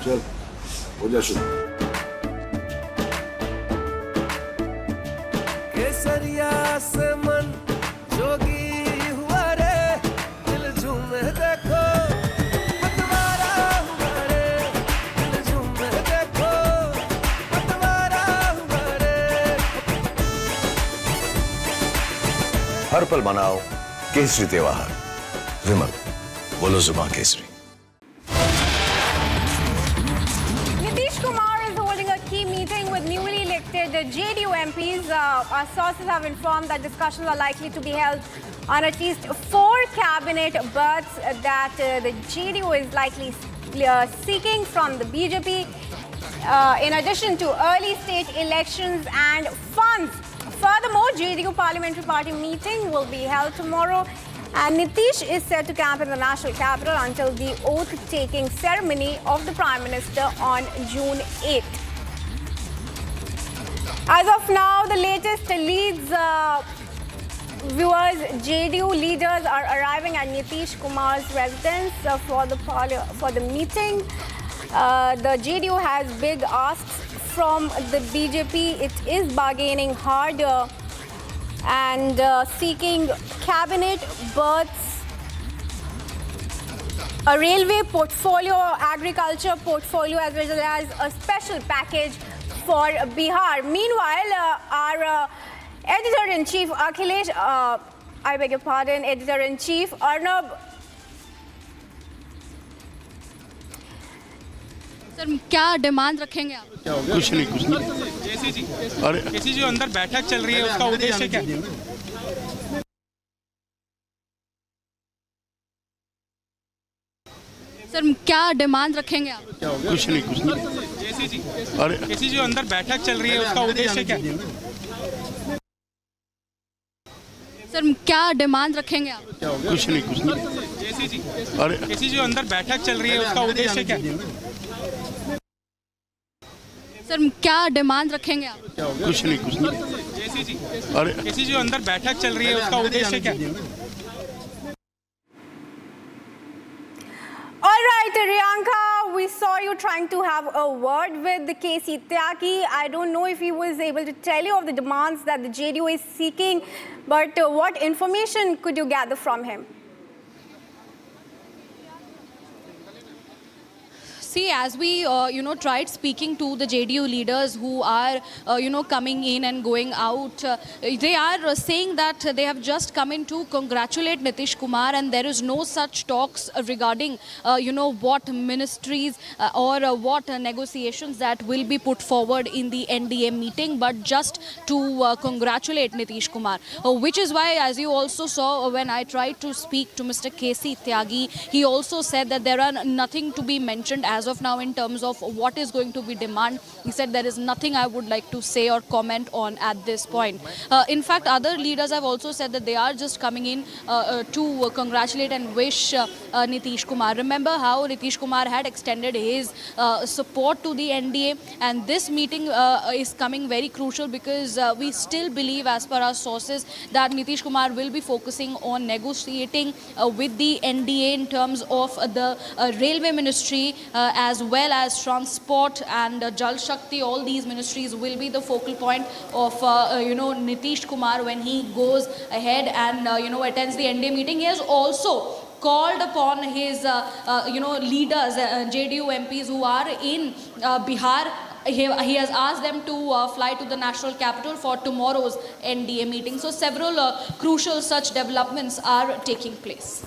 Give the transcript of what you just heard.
चल हो जा शुरू। केसरिया से मन जोगी हुआ रे, दिल झूमे देखो पतवारा हुआ रे, दिल झूमे देखो पतवारा हुआ रे। हर पल मनाओ केसरी त्योहार। विमल, बोलो जुबान Kesari. Nitish Kumar is holding a key meeting with newly elected JDU MPs. Our sources have informed that discussions are likely to be held on at least 4 cabinet berths that the JDU is likely seeking from the BJP, in addition to early state elections and funds. Furthermore, JDU Parliamentary Party meeting will be held tomorrow, and Nitish is set to camp in the national capital until the oath-taking ceremony of the Prime Minister on June 8th. As of now, the latest leads, viewers, JDU leaders are arriving at Nitish Kumar's residence for the meeting. The JDU has big asks from the BJP. It is bargaining hard and seeking cabinet berths, a railway portfolio, agriculture portfolio, as well as a special package for Bihar. Meanwhile, our editor-in-chief Akhilesh, I beg your pardon, editor-in-chief Arnab. Sir क्या demand रखेंगे आप? कुछ नहीं केसी जी, केसी जी अंदर बैठक चल रही है, उसका उद्देश्य क्या है? सर क्या डिमांड रखेंगे आप? कुछ नहीं केसी जी अंदर बैठक चल रही है, उसका उद्देश्य क्या है? सर क्या डिमांड रखेंगे आप? कुछ नहीं केसी जी अंदर बैठक चल रही है, उसका उद्देश्य क्या है? सर क्या डिमांड रखेंगे आप? कुछ नहीं केसी जी अंदर बैठक चल रही है, उसका उद्देश्य क्या है? All right, Riyanka, we saw you trying to have a word with the KC Tyagi. I don't know if he was able to tell you of the demands that the JDU is seeking, but what information could you gather from him? See, as we tried speaking to the JDU leaders who are coming in and going out, they are saying that they have just come in to congratulate Nitish Kumar, and there is no such talks regarding what ministries or what negotiations that will be put forward in the NDA meeting, but just to congratulate Nitish Kumar, which is why, as you also saw when I tried to speak to Mr. KC Tyagi, he also said that there are nothing to be mentioned as of now in terms of what is going to be demand. He said there is nothing I would like to say or comment on at this point. In fact, other leaders have also said that they are just coming in to congratulate and wish Nitish Kumar. Remember how Nitish Kumar had extended his support to the NDA, and this meeting is coming very crucial because we still believe, as per our sources, that Nitish Kumar will be focusing on negotiating with the NDA in terms of the railway ministry, as well as transport and Jal Shakti. All these ministries will be the focal point of Nitish Kumar when he goes ahead and attends the NDA meeting. He has also called upon his leaders, JDU MPs who are in Bihar. He has asked them to fly to the national capital for tomorrow's NDA meeting. So several crucial such developments are taking place.